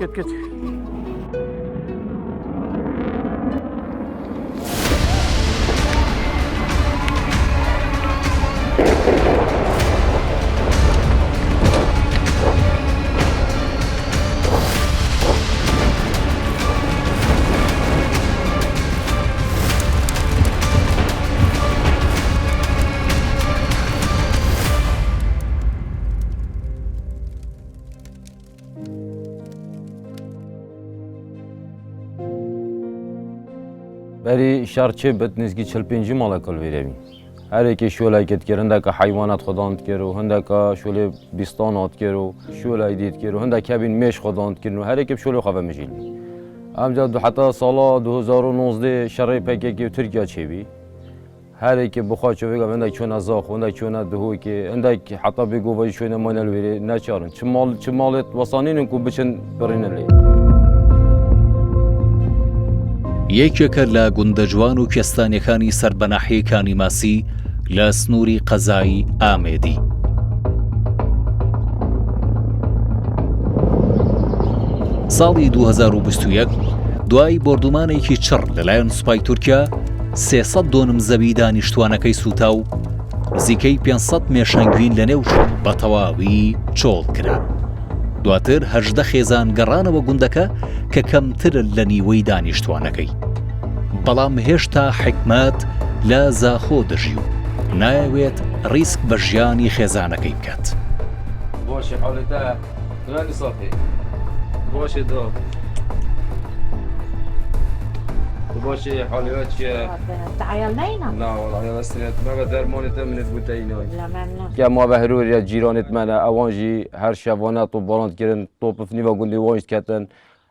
كت بری شرچه بد نزدیکی 45 ماه کل ویرمی. هر یکی شولای کت کرد که حیوانات خداند کرد هنده که شوله بیستانات کرد شولای دید کرد هنده که بین میش خداند کرد هر یکی شوله خواه میشیلی. امجد حتی سال 2019 شرای پکی ترکیه چه بی. هر یکی بخواد چه بگم هنده چون ازاق هنده چون دهوی که هنده حتی بگو وای شونه مانل ویری نچارن چه مالت وسانین کو بچن برینلی. یەکێکە لە گوندە جوان و کێستانیەکانی سەربەناحیەکانی ماسی لە سنووری قەزای ئامێدی. ساڵی 2021 دوای بردومانێکی چڕ لەلایەن سوپای تورکیا 300 دۆنم زەوی دانیشتوانەکەی سوتا و نزیکەی 500 مێشەنگوین لە نێو شوڵ بە تەواوی چۆڵ کرا. دواتر 18 خێزان گەڕانەوە گوندەکە کە کەمترە لە نیوەی دانیشتوانەکەی. بەڵام هێشتا حکمەت لە زاخۆ دەژی و نایەوێت ڕیسک بە ژیانی خێزانەکەی بکات. باشی حالتا غانی صافی. باشی دو. باشی حالات چیه؟ تعیال نینا. نه والله استناد ما بدر مونت من البوتينوي. لا ممنون. يا ما بهرور يا جيرانت منا اوانجي هر شبانات و باند كرن توپ فني و گوندي وانج كتن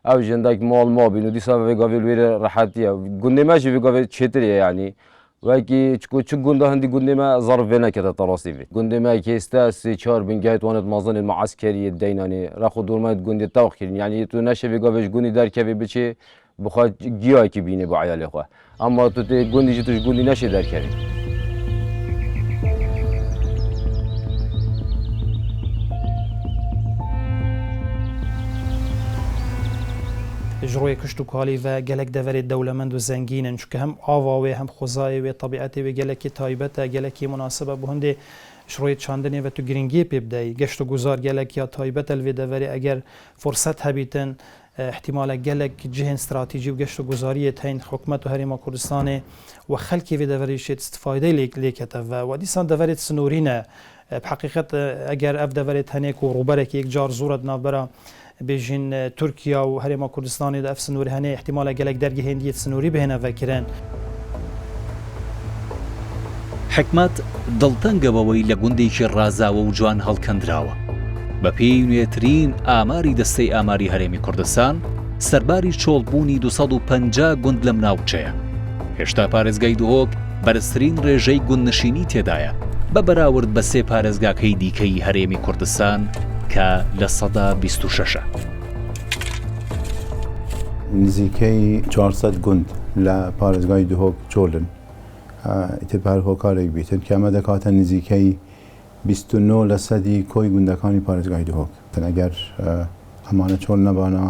او جندك مال ما بينو دي سبب قبل وير راحتيه گوندي ماشي قبل چتري يعني وكي چكو گوندا هندي گوندي ما ظرف بينا كده تراصيفي گوندي ما كيستا سي 4 بن جايت وانت مازن المعسكري الديناني راخو دورمات گوندي توخير يعني تو نشه قبل گوندي در كبي بچي بخواد گیاه کی بینه با عیال خواه اما تو تی گوندی جی توش گوندی نشه در کردی جروی کشت و کالی و گلک دور دولمند و زنگینن چون که هم آواوی هم خوزای و طبیعتی و گلکی تایبته گلکی مناسبه به هنده شروی چاندنی و تو گرینگی پیبدهی گشت و گذار گلک یا تایبت الوی دوری اگر فرصت هبیتن احتمال گلک جهن استراتیجی و گشت و گذاری تین حکومت و هریما کردستان و خلکی و دوریش استفاده لیکته و دیسان دوریت سنورینه بحقیقت اگر اف دوریت هنیک و روبرک یک جار زورت نابرا بیجین ترکیه و هریما کردستان ده اف سنوری هنی احتمال گلک درگه هندیت سنوری بهنه وکرن حکمت دڵتەنگە بەوەی لە گوندێکی ڕازاوە و جوان هەڵکەندراوە. بە پێی نوێترین ئاماری دەستەی ئاماری هەرێمی کوردستان سەرباری چۆڵبوونی 250 گوند لەم ناوچەیە. هێشتا پارێزگای دهۆک بەرزترین ڕێژەی گوندنشینی تێدایە بە بەراورد بە سێ پارێزگاکەی دیکەی هەرێمی کوردستان کە لە سەدا 26ە. نزیکەی 400 گوند لە پارێزگای دهۆک چۆلن. ئیتر هۆکارێک بیتن کە ئەمە دەکاتە نزیکەی 29 لە سەدی کۆی گوندەکانی پارێزگای دهۆک. ئەگەر ئەمانە چۆل نەبانە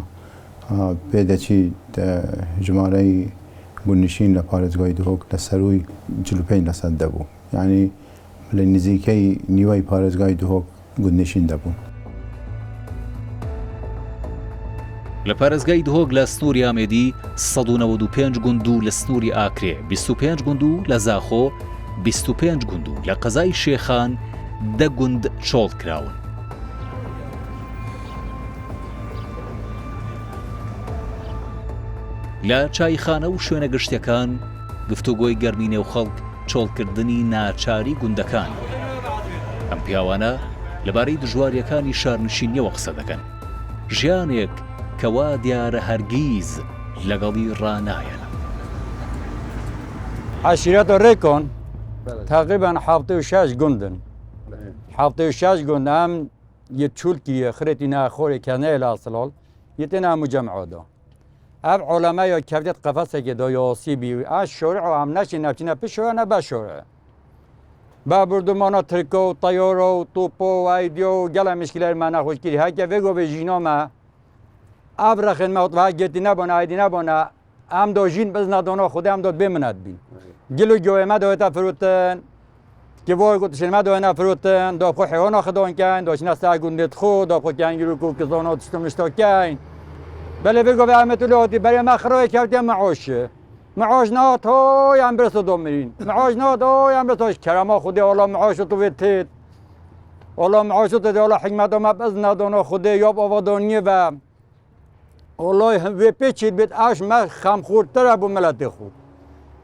پێدەچی ژمارەی گوندنشین لە پارێزگای دهۆک لە سەروی 45 لە سەد دەبوو. یعنی لە نزیکەی نیوەی پارێزگای دهۆک گوندنشین دەبوون. لە پارێزگای دهۆک لە سنووری ئامێدی 195 گوند و لە سنووری ئاکرێ 25 گوند و لە زاخۆ 25 گوند و لە قەزای شێخان 10 گوند چۆڵ کراون. لە چایخانە و شوێنە گشتیەکان گفتوگۆی گەرمی نێو خەڵک چۆڵکردنی ناچاری گوندەکان. ئەم پیاوانە لەبارەی دژواریەکانی شارنشینیەوە قسە دەکەن. ژیانێک کەوا دیارە هەرگیز لەگەڵی ڕانایەنە. عشیرەت ڕێکۆن تقریبا 76 گوندن. 76 گوند هم یه چولکی خريتي ناخوري كانال اصلال يتنا مجمع ده اب علماء یا کبدت قفسه که دا یاسی بی از شورع هم نشی نفچینه پیشوره نه بشوره با بردمانا ترکو و طیارو و توپو و ایدیو و گل مشکلر من نخوش کری هکه وگو به جینا ما ئابرەخێن مەوتها گێتی نەبوون ئایدی نەبووە ئەم دۆژین بز نادۆنەوە خودی ئەم دۆت بێ منەت بین گل و گوێمە دەوێتە فروتن کێبۆی گوتشێنمە دوێنە فروتن دۆخۆ حێوەنە خدۆنکەین دۆچنە سا گوندێت خۆ دۆخۆکیان گیرک و کزۆنە و تشتم شتۆکەین بەلێ بگۆ بەمەت لۆتی بەرێمە خڕۆی کەوتێ مەعۆشە معاش نات هو یان برسه دومرین معاش نات هو یان برسه کرما خودی والله معاش تو ویتید والله معاش تو دی والله حکمت ما باز ندونه خودی یاب آوادونیه و والله وی پیچید بیت آش ما خام خورتر ابو ملت خود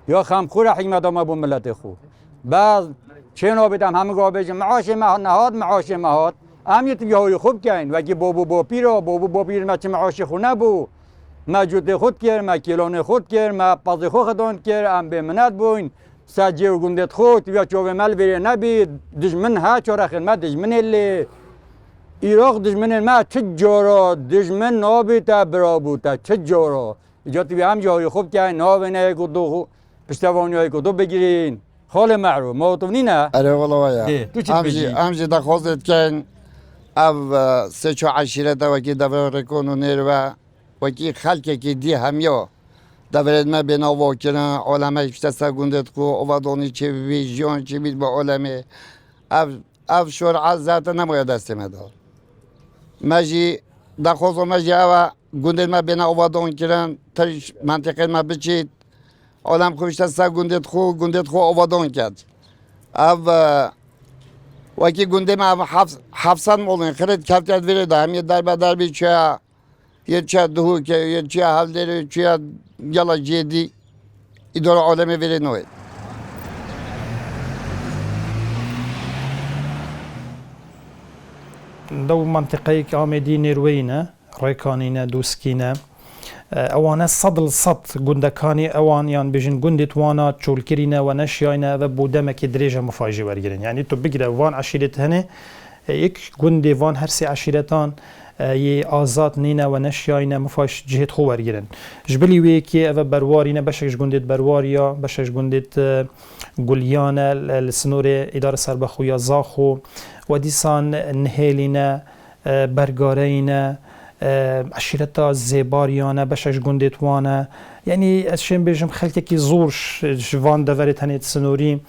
یا خام خور حکمت ما ابو ملت خود باز چنو بیدم همه گاه بیچ معاش ما نهاد معاش ما هاد امیت یهوی خوب کن و کی بابو پیرو بابو پیر ما چه معاش خونه بو ما جوت خود کرد ما کیلون خود کرد ما پاز خود خدان کرد ام به منات بوین ساجی و گندت خود یا چوب مال ویره نبی دشمن ها چرا خدمت دشمن اللي ایراق دشمن ما چجورا دشمن نابیتا برابوتا چجورا جات بی هم جای خوب که نابینه کدو پشتوانی های کدو بگیرین خال معروف موطنی نه آره والله ویا همجی دخواست کن او سه چو عشیرت و کی دور کنو نروا وکی خلقی که دی همیا دورت ما بنا واکرن عالمه اشتسا گندت کو اوادونی چه ویژن چه بید با عالمه او شرع ذات نماید دست مدار مجی دخواست مجی او گندت ما بنا اوادون کرن ترش منطقه ما بچید عالم خوشت اشتسا گندت خو اوادون کرد او وکی گنده ما حفظان مولین خرید کفتید ویرده همیه در بدر بی چه یه چه دهو که یه چه حال داره چه یلا جدی اداره عالمه ویره نوید دو منطقه که آمدی نروینه ریکانینه دوسکینه اوانه صدل صد گندکانی اوان یان بجن گندت وانا چولکرینه و نشیاینه و بودمه که دریجه مفاجی برگیرن یعنی تو بگیره وان عشیرت هنه یک گندی وان هر سی عشیرتان یه آزاد نینه و نشیاینه مفاش جهت خو برگیرن جبلی وی که او بروارینه بشکش گندت برواریا بشکش گندت گلیانه لسنور اداره سربخویا زاخو و دیسان نهیلینه برگارینه عشیرتا زیباریانه بشش گندت وانه یعنی اشیم بیشم خلقی که زورش جوان دورت هنیت سنوری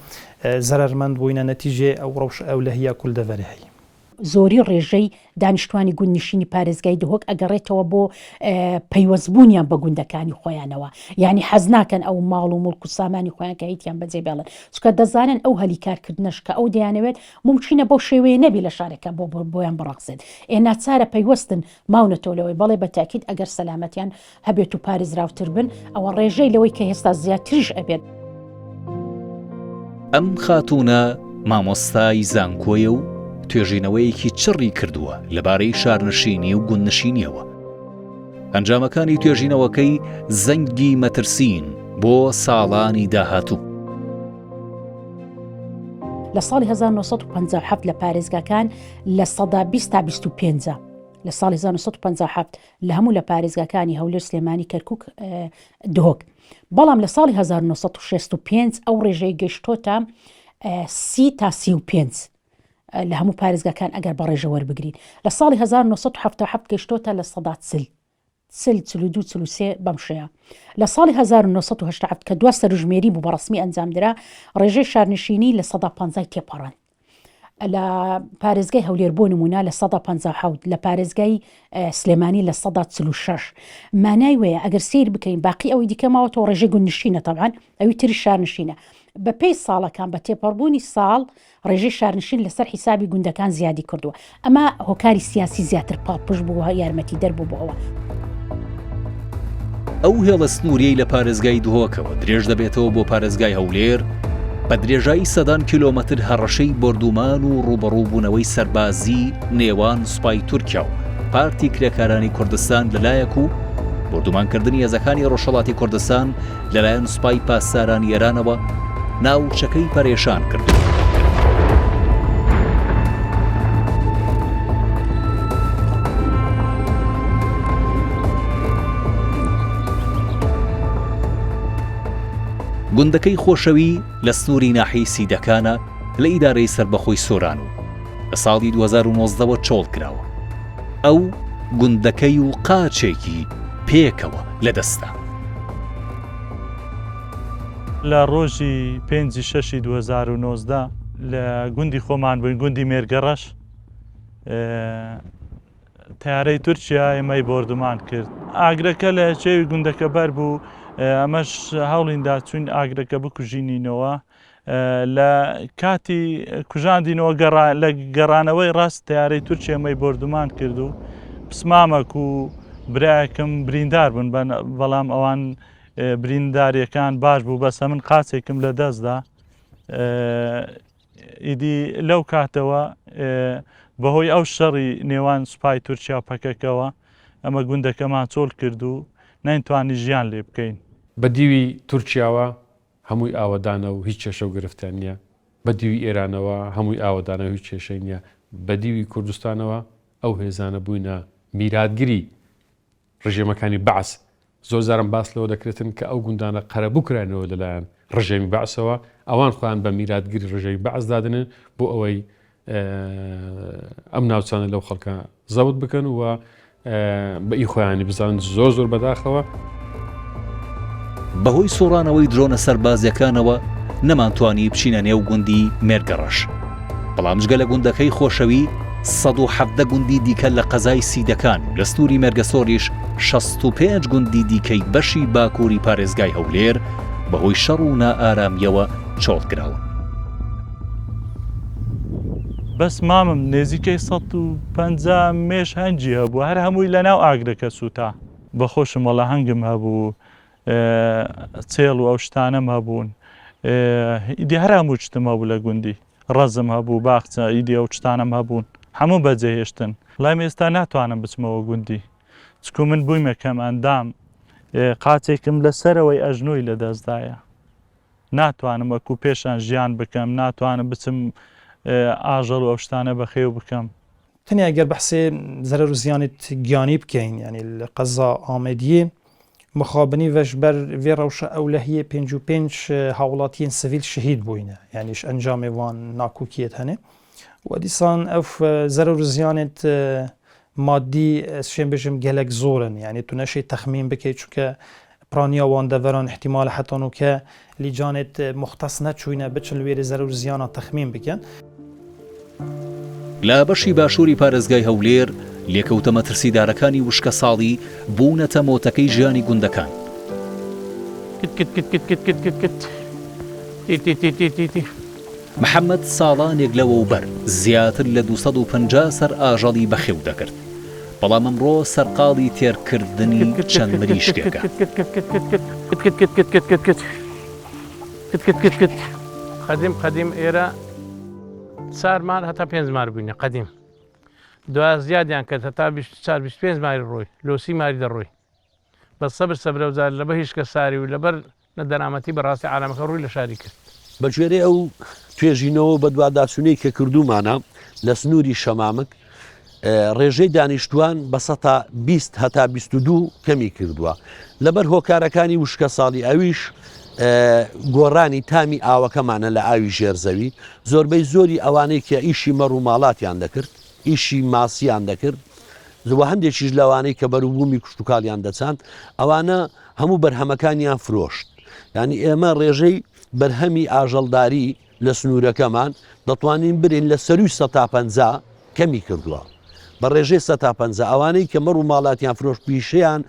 ضررمند بوینه نتیجه او روش اولهیه کل دوره هی زۆری ڕێژەی دانیشتوانی گوندنشینی پارێزگای دهۆک ئەگەڕێتەوە بۆ پەیوەستبوونیان بە گوندەکانی خۆیانەوە یعنی حەز ناکەن ئەو ماڵ و مڵک و سامانی خۆیان کە هیچیان بەجێ بێڵن چونکە دەزانن ئەو هەلیکارکردنەش کە ئەو دەیانەوێت ممکنە بەو شێوەیە نەبی لە شارێکە بۆیان بڕەخسێت ناچارە پەیوەستن ماونەتەوە لەوەی بەڵێ بە تاکید ئەگەر سەلامەتیان هەبێت و پارێزراوتر بن ئەوە ڕێژەی لەوەی کە هێستا زیاتریش ئەبێت ئەم خاتونە مامۆستای زانکۆیە و توێژینەوەیەکی چڕی کردووە لەبارەی شارنشینی و گوندنشینیەوە ئەنجامەکانی توێژینەوەکەی زەنگی مەترسین بۆ ساڵانی داهاتوو لە ساڵی 1957 لە پارێزگاکان لە سەدا 20 تا 25 لە ساڵی 1957 لە هەموو لە پارێزگاکانی هەولێر سلێمانی کەرکووک دهۆک بەڵام لە ساڵی 1965 ئەو ڕێژەی گەشتۆتە 30 تا 35 لە هەموو پارێزگاکان ئەگەر بە ڕێژە وەربگرین لە ساڵی 1970 گەشتۆتە لە سەدا 42 بەم شەیە لە ساڵی 1970 کە دوا سەرژمێری بوو بە ڕسمی ئەنجامدرا ڕێژەی شارنشینی لە سەدا 50 تێپەڕان لە پارێزگای هەولێر بۆ نمونە لە سەدا 57 لە پارێزگای سلێمانی لە سەدا 46 مانای وەیە ئەگەر سیر بکەین باقی ئەوەی دیکەماوەتەوە ڕێژەی گوندنشینە تەبعاً ئەوی تری شارنشینە بە پێی ساڵەکان بە تێپەڕبوونی ساڵ ڕێژەی شارنشین لەسەر حیسابی گوندەکان زیادی کردووە ئەمە هۆکاری سیاسی زیاتر پاڵپش بووە یارمەتی دەربوو بۆەوە ئەو هێڵە سنووریەی لە پارێزگای دهۆکەوە درێژ دەبێتەوە بۆ پارێزگای هەولێر بە درێژایی سەدان کیلۆمەتر هەڕەشەی بردومان و ڕوبەڕووبوونەوەی سەربازی نێوان سوپای تورکیا و پارتی کرێکارانی کوردستان لەلایەک و بردومانکردنی هێزەکانی ڕۆژهەڵاتی کوردستان لەلایەن سوپای پاسدارانی ئێرانەوە ناوچەکەی پەرێشان کردو. گوندەکەی خۆشەوی لە سنووری ناحیەی سیدەکانە لە ئیدارەی سەربەخۆی سۆران و لە ساڵی 2019ەوە چۆڵ کراوە. ئەو گوندەکەی و قاچێکی پێکەوە لەدەستا. لە ڕۆژی 5/6/2019 لە گوندی خۆمان بووین، گوندی مێرگەڕەش، تیارەی تورکیا ئێمەی بردومان کرد. ئاگرەکە لە چێوی گوندەکە بەر بوو، ئەمەش هەوڵیندا چوین ئاگرەکە بکوژینینەوە. لە کاتی کوژاندینەوە لە گەڕانەوەی ڕاست تیارەی تورکیا ئێمەی بردومان کرد و پسمامەک و برایەکم بریندار بوون، بەڵام ئەوان برینداریەکان باش بوو، بەسە من قاچێکم لە دەستدا. ئیدی لەو کاتەوە بەهۆی ئەو شەڕی نێوان سوپای تورکیا و پەکەکەوە ئەمە گوندەکەمان چۆڵ کرد و نەیتوانی ژیان لێ بکەین. بە دیوی تورکیاوە هەمووی ئاوەدانە و هیچ کێشە و گرفتان نییە، بە دیوی ئێرانەوە هەمووی ئاوەدانە و هیچ کێشەی نییە، بە دیوی کوردستانەوە ئەو هێزانە بووینە میراتگیری ڕژێمەکانی بەعس. زۆر زارم باس لەوە دەکرێتن کە ئەو گوندانە قەرە بکرانەوە لەلایەن ڕژێمی بەعسەوە، ئەوان خۆیان بە میراتگیری ڕژێمی بەعس دادنن بۆ ئەوەی ئەم ناوچانە لەو خەڵکە زەوت بکەن و بە ئی خۆیانی بزانن زۆر بەداخەوە. بەهۆی سۆڕانەوەی درۆنە سەربازیەکانەوە نەمانتوانی بچینە نێو گوندی مێرگەڕەش، بەڵام جگە لە گوندەکەی خۆشەوی 117 گوندی دیکە لە قەزای سیدەکان و لە سنووری مێرگەسۆریش 65 گوندی دیکەی بەشی باکووری پارێزگای هەولێر بەهۆی شەڕ و نائارامیەوە چۆڵ کراون. بەس مامم نێزیکەی 150 مێش هەنجی هەبوو، هەر هەمووی لە ناو ئاگرەکە سووتا. بەخۆشم وەڵا هەنگم هەبوو، چێڵ و ئەو شتانەم هەبوون، ئیدی هەر هەموو شتم هەبوو لە گوندی، ڕەزم هەبوو، باخچە، ئیدی ئەو شتانم هەبوون، هەموو بەجێهێشتن. وڵام ئێستا ناتوانم بچمەوە گوندی، چکو من بوویمە کەم ئەندام، قاچێکم لەسەرەوەی ئەژنۆی لە دەستدایە، ناتوانم وەکو پێشان ژیان بکەم، ناتوانم بچم ئاژەڵ و ئەو شتانە بەخێو بکەم. تەنیا ئەگەر بەحسێ زەرەر و زیانت گیانی بکەین، یعنی لە قەزا ئامێدیە مخابنی وەش بەر vê rewşa ewlehiyê 55 hawlatiyên sivîl şehîd bûyne, yanî ji encamê wan nakûkiyê hene. We dîsan ew zerer û ziyanên maddî ez şên bijim gelek zor in, yanî tu neşê texmîn bikî çûke piraniya wan deveran ihtimal hetan û ke lîcanê muxtes neçûyne biçin li wêrê zerer û ziyana texmîn bikin. لە بەشی باشووری پارێزگای هەولێر لێکەوتە مەترسیدارەکانی وشکە ساڵی بوونەتە مۆتەکەی ژیانی گوندەکان. محەممەد ساڵانێک لەوەوبەر زیاتر لە 250 سەر ئاژەڵی بەخێو دەکرد، بەڵام ئەمڕۆ سەرقاڵی تێرکردنی چەند مریشکێکە. قەدیم ئێرە سارمان هەتا 5 مار بووینە قەدیم، دو زیادیان کرد هەتا 4-25 ماری ڕۆی لۆسی ماری دەڕۆی، بە سەبر وزار لەبە هیچ کە ساری و لەبەر نەدەرامەتی بەڕاستی عالەمەکە ڕووی لە شاری کرد. بە گوێرەی ئەو توێژینەوە بە دوواداچوونەی کە کردومانە لە سنووری شەمامک ڕێژەی دانیشتوان بە 120 هەتا 22 کەمی کردووە، لەبەر هۆکارەکانی وشکە ساڵی ئەویش گۆڕانی تامی ئاوەکەمانە لە ئاوی ژێرزەوی، زۆربەی زۆری ئەوانەی کە ئیشی مەڕ و ماڵاتیان دەکرد، ئیشی ماسییان دەکرد، زوە هەندێکیش لەوانەی کە بەروبوومی کوشتتوکالیان دەچاند، ئەوانە هەموو بەرهەمەکانیان فرۆشت. ینی ئێمە ڕێژەی بەرهەمی ئاژەڵداری لە سنوورەکەمان دەتوانین برین لە سەروی 150 کەمی کردووە، بە ڕێژەی 150 ئەوانەی کە مەڕ و ماڵاتیان فرۆشت پیشەیان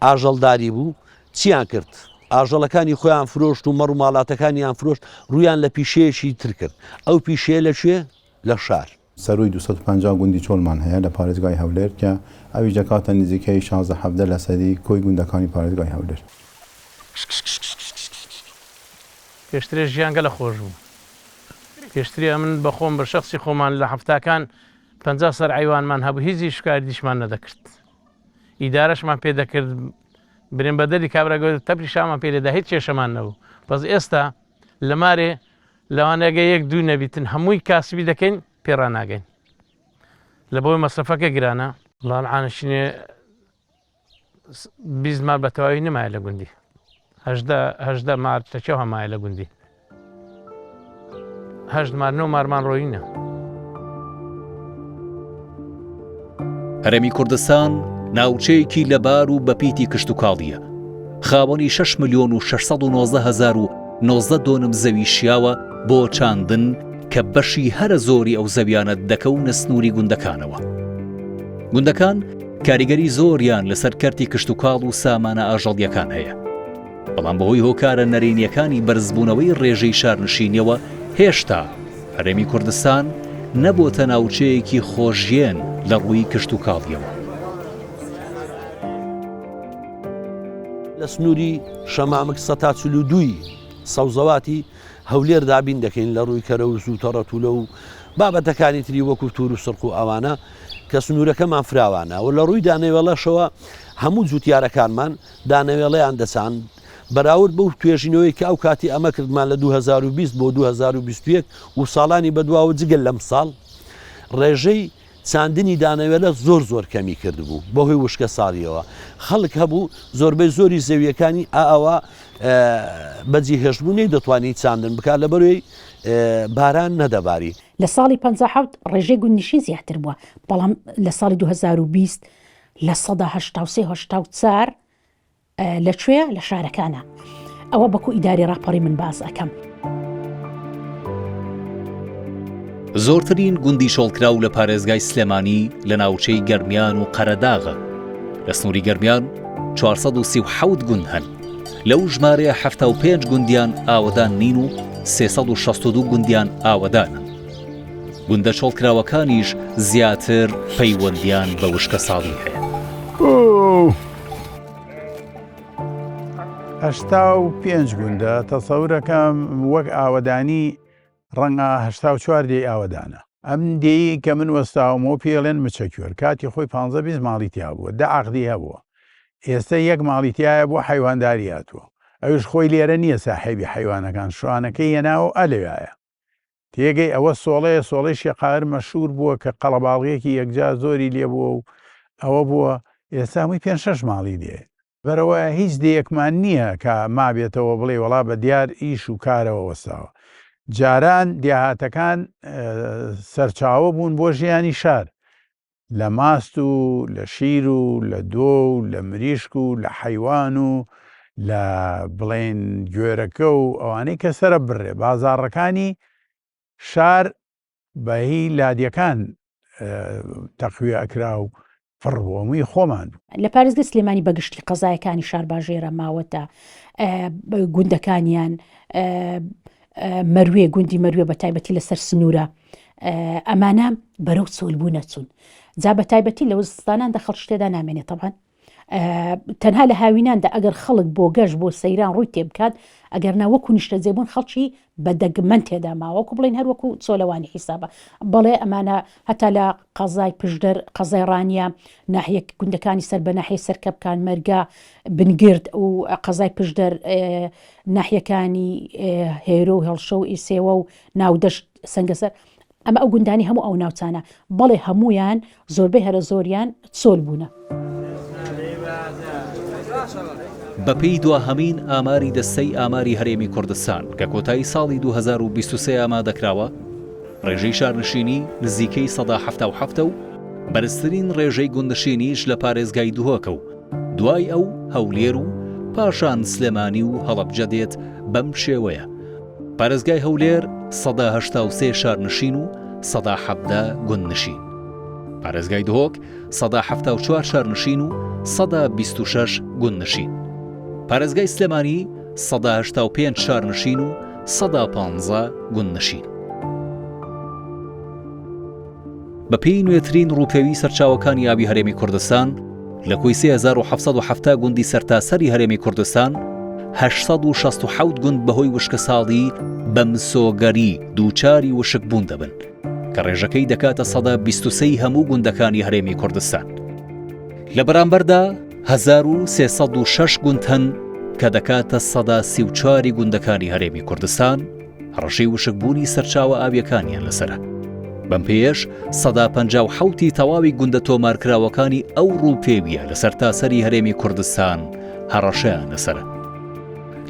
ئاژەڵداری بوو چیان کرد؟ ئاژەڵەکانی خۆیان فرۆشت و مەڕ و ماڵاتەکانیان فرۆشت، ڕویان لە پیشەیەشی تر کرد. ئەو پیشەیە لەکوێ؟ لە شار. سەروی 250 گوندی چۆڵمان هەیە لە پارێزگای هەولێر کە ئەوی جەکاتە نزیکەی 16 لە سەدی کۆی گوندەکانی پارێزگای هەولێر. پێشترێ ژیانگە لە خۆش بوو، پێشتری من بە خۆم بە شخصی خۆمان لە هەفتاکان 50 سەر عیوانمان هەبوو، هیچی شکاری دیشمان نەدەکرد، ئیدارەشمان پێ دەکرد، برێن بەدەری کابراگە تەپری شامان پێ لێدا هیچ کێشەمان نەبوو. بەس ئێستا لە مارێ لەوانەگە 1-2 نەبیتن هەمووی کاسبی دەکەین پێڕاناگەین لە بۆی مەسرفەکە گرانە. لاڵعانشینێ 20 مار بە تەواوی نمایە لە گوندی، 18 مار تەچەو هەمایە لە گوندی، 8 مار 9 مارمان ڕۆیینە. هەرێمی کوردستان ناوچەیەکی لەبار و بەپیتی کشتتوکاڵیە. خاوەنی 6,619,019 دۆنم زەوی شیاوە بۆ چاندن کە بەشی هەرە زۆری ئەو زەویانە دەکەونە سنووری گوندەکانەوە. گوندەکان کاریگەری زۆریان لەسەر کەرتی کشتتوکاڵ و سامانە ئاژەڵیەکان هەیە. بەڵام بەهۆی هۆکارە نەرێنیەکانی بەرزبوونەوەی ڕێژەی شارنشینیەوە هێشتا هەرێمی کوردستان نەبووتە ناوچەیەکی خۆشیێن لە ڕووی کشتتوکاڵیەوە. لە سنووری شەمامک 1942 سەوزەواتی هەولێر دابین دەکەین لە ڕووی کەرەوز و تەڕەتولە و بابەتەکانی تری وەکو توور و سرق و ئەوانە کە سنوورەکەمان فراوانە و لە ڕووی دانەوێڵەشەوە هەموو جوتیارەکانمان دانەوێڵەیان دەساند بەراورد بەو توێژینەوەی کە ئەو کاتی ئەمە کردمان لە 2020 بۆ 2021 و ساڵانی بەدواوە جگەل لەم ساڵ ڕێژەی چاندنی دانەوێلە زۆر کەمی کردبوو بۆ هۆی وشکە ساڵیەوە. خەڵک هەبوو زۆربەی زۆری زەویەکانی ئەوە بەجی هێشتبوونی دەتوانیت چاندن بکات لە بەروی باران نەدەباری. لە ساڵی 57 ڕێژەی گوندنشین زیاتر بووە، بەڵام لە ساڵی 2020 لە 1970 لەکوێ لە شارەکانە. ئەوە بەکو ئیداری ڕاپەڕی من باز ئەەکەم. زۆرترین گوندی شۆڵکراو لە پارێزگای سلێمانی لە ناوچەی گەرمیان و قەرەداغە. لە سنووری گەرمیان 437 گوند هەن. لەو ژمارەیە 75 گوندیان ئاوەدان نین و 362 گوندیان ئاوەدانن. گوندە شۆڵکراوەکانیش زیاتر پەیوەندیان بە وشکە ساڵی هەیە. 85 گوندە تەسەورەکەم وەک ئاوەدانی ڕەنگە 84 دێ ئاوەدانە. ئەم دێی کە من وەستاومەوە پێڵێن مچەکوێر کاتی خۆی 15 ماڵیتیا بووە، دە عەقدی هەبووە. ئێستا یەک ماڵیتیایە بۆ حیوانداری هاتووە. ئەوش خۆی لێرە نییە ساحێبی حیوانەکان، شوانەکەی هێناوە ئەلەوایە. تێگەی ئەوە سۆڵەی شێقایر مەشهور بووە کە قەڵەباڵغیەکی یەکجا زۆری لێبووە و ئەوە بووە ئێستا هەمووی 5-6 ماڵی دێ. بەرەوە هیچ دەیەکمان نییە کە مابێتەوە بڵێ وڵا بە دیار ئیش و کارەوە وەستاوە. جاران دیاهاتەکان سەرچاوە بوون بۆ ژیانی شار لە ماست و لە شیر و لە دۆ و لە مریشک و لە حیوان و لە بڵێن گوێرەکە و ئەوانەی کە سرە بڕێ. بازاڕەکانی شار بەهی لادیەکان تەقویە ئەکرا و فڕبووەمووی خۆمان. لە پارێزگای سلێمانی بەگشتی قەزایەکانی شار باژێرە ماوەتە گوندەکانیان مەروێ گوندی مەروێ بە تایبەتی لەسەر سنوورە ئەمانە بەرەو چۆلبوو نەچوون. جا بە تایبەتی لە وزستاناندا خەڵک شتێدا نامێنێت طبعاً تەنها لە هاویناندا ئەگەر خەڵک بۆ گەشت بۆ سەیران ڕووی تێبکات ئەگەر ناوەکو نیشتە جێبوون خەڵکی بە دەگمەن تێدا ماوەکو بڵین هەروەکو چۆلەوانی حیسابە. بەڵێ ئەمانە هەتا لە قەزای پشدەر قەزای ڕانیە ناحیە گوندەکانی سەر بە ناحیە سەرکەبکان مەرگا بنگرد و قەزای پشدەر ناحیەکانی هێرۆ و هێڵشە و ئیسێوە و ناودەشت سەنگەسەر ئەمە ئەو گوندانی هەموو ئەو ناوچانە بەڵێ هەمویان زۆربەی هەرە زۆریان چۆل بوونە. بەپێی دواهەمین ئاماری دەستەی ئاماری هەرێمی کوردستان کە کۆتایی ساڵی 2023 ئامادەکراوە ڕێژەی شارنشینی نزیکەی 177 و بەرزترین ڕێژەی گوندنشینیش لە پارێزگای دوهۆکە و دوای ئەو هەولێر و پاشان سلێمانی و هەڵەبجە دێت بەم شێوەیە. پارێزگای هەولێر 183 شارنشین و 117 گوندنشین. پارێزگای دهۆک 174 شارنشین و 126 گوندنشین. پارێزگای سلێمانی 185 شارنشین و 115 گوندنشین. بەپێی نوێترین ڕووپێوی سەرچاوەکانی ئابی هەرێمی کوردستان لە کۆی 3770 گوندی سەرتاسەری هەرێمی کوردستان 867 گوند بەهۆی وشکە ساڵی بە مسۆگەری دووچاری وشک بوون دەبن کە ڕێژەکەی دەکاتە 123 هەموو گوندەکانی هەرێمی کوردستان. لە بەرامبەردا 1306 گوند هەن کە دەکاتە 134 گوندەکانی هەرێمی کوردستان ڕەشەی وشکبوونی سەرچاوە ئاویەکانیان لەسرە. بەم پێش 157 تەواوی گوندە تۆمارکراوەکانی ئەو ڕووپێویە لە سەرتاسەری هەرێمی کوردستان هەڕەشەیان لەسرە.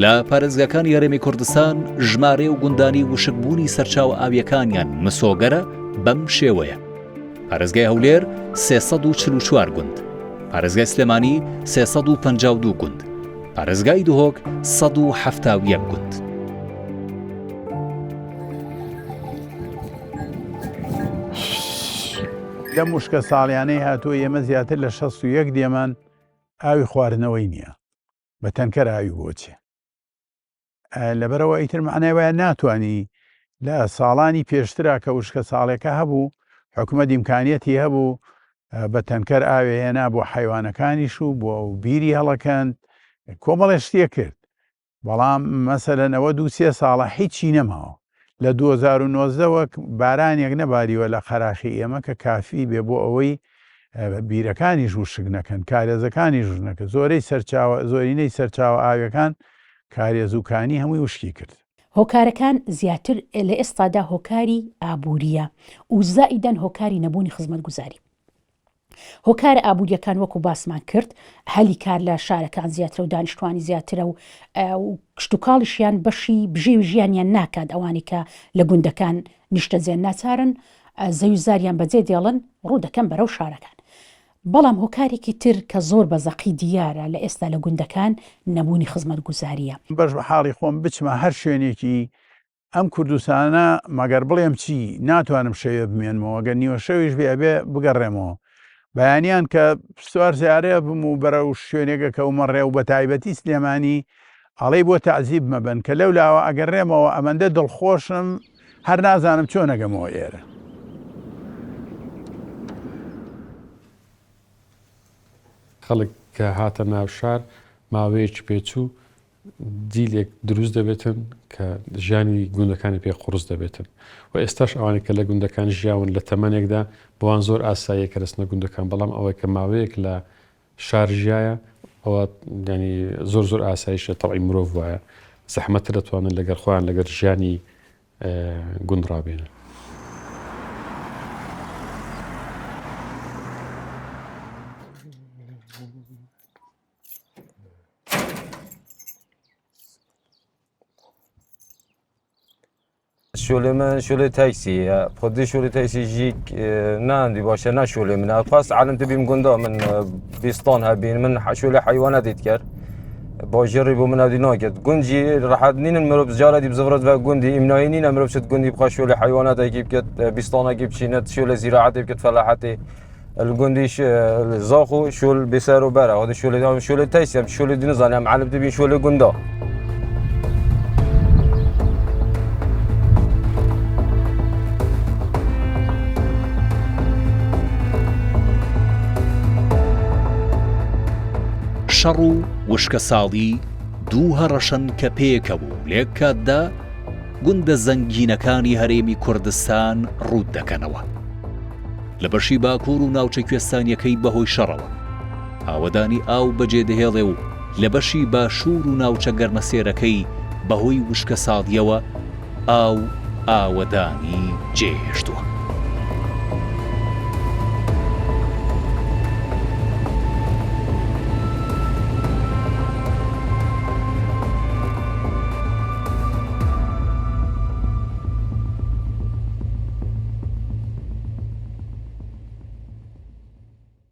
لە پارێزگاکانی هەرێمی کوردستان ژمارە و گوندانی وشکبوونی سەرچاوە ئاویەکانیان مسۆگەرە بەم شێوەیە. پارێزگای هەولێر 344 گوند، پارێزگای سلێمانی 352 گوند، پارێزگای دهۆک 171 گوند. لە مشکە ساڵیانەی هاتووە ئێمە زیاتر لە 61 دێمان ئاوی خواردنەوەی نییە، بە تەنکەر ئاوی بۆچێ. لەبەرەوە ئیتر معنای وایە ناتوانی لە ساڵانی پێشترا کە وشکە ساڵێکە هەبوو حکومەت ئیمکانیەتی هەبوو بە تەنکەر ئاوێ هێنا بۆ حیوانەکانیش و بۆ بیری هەڵەکەند کۆمەڵێ شتێ کرد. بەڵام مەسەلەنەوە 2-3 ساڵە هیچی نەماوە. لە 2019 وەک بارانێک نەباریوە لە خەراخی ئێمە کە کافی بێ بۆ ئەوەی بیرەکانی ژوشک نەکەن، کارێزەکانی ژوش نەکە. زۆرینەی سەرچاوە ئاویەکان کارێزوکانی هەمووی وشکی کرد. هۆکارەکان زیاتر لە ئێستادا هۆکاری ئابووریە و زائیدەن هۆکاری نەبوونی خزمەتگوزاری. هۆکارە ئابوووریەکان وەکو باسمان کرد هەلی کار لە شارەکان زیاترە و دانیشتوانی زیاترە و کشتتوکاڵیشیان بەشی بژێ و ژیانیان ناکات ئەوانی کە لە گوندەکان نیشتەجێن ناچارن زەویزاریان بەجێ دێڵن ڕوو دەکەن بەرەو شارەکان. بەڵام هۆکارێکی تر کە زۆر بەزەقی دیارە لە ئێستا لە گوندەکان نەبوونی خزمەتگوزاریە. بەش بە حاڵی خۆم بچمە هەر شوێنێکی ئەم کوردستانە مەگەر بڵێم چی ناتوانم شەوێ بمێنمەوە گە نیوە شەویش بێ بگەڕێمەوە. بەیانیان کە سوار زیارەیە بم و بەرەو شوێنێکە کە ومەڕێ و بە تایبەتی سلێمانی ئەڵەی بۆ تەعزیب مەبن کە لەو لاوە ئەگەڕێمەوە ئەمەندە دڵخۆشم هەر نازانم چۆن نەگەمەوە ئێرە. خەڵک کە هاتە ناو شار ماوەیەکی پێچوو دیلێک دروست دەبێتن کە ژیانی گوندەکانی پێ قورس دەبێتن و ئێستاش ئەوانی کە لە گوندەکان ژیاون لە تەمەنێکدا بۆوان زۆر ئاساییە کە رەسنە گوندەکان بەڵام ئەوەی کە ماوەیەک لە شار ژایە ئەوە ینی زۆر ئاساییشە تەڵی مرۆڤ وایە زەحمەتە دەتوانن لەگەر خۆیان لەگەر ژیانی گوند ڕابێنن. شغل من شغل تاكسي خدي شغل تاكسي جيك ناندي باشا نا شغل من خاص عالم تبي مقندا من بيسطانها بين من شغل حيوانات يتكر باجربو من هذه ناكد قنجي راح نين المرب زجارة دي بزفرت وقندي إمناينين المرب شت قندي بقى شغل حيوانات يجيب كت بيسطانها يجيب شينات شغل زراعات يجيب فلاحاتي القنديش الزاخو شغل بيسارو برا هذا شغل تاكسي شغل دينزان عالم تبي شغل قندا. شەڕ و وشکە ساڵی دوو هەڕەشەن کە پێکەبوو لێک کاتدا گوندە زەنگینەکانی هەرێمی کوردستان ڕوود دەکەنەوە. لە بەشی باکوور و ناوچە کوێستانیەکەی بەهۆی شەڕەوە ئاوەدانی ئاو بەجێ دەهێڵێ و لە بەشی باشوور و ناوچە گەرمەسێرەکەی بەهۆی وشکە ساڵیەوە ئاو ئاوەدانی جێهێشتووە.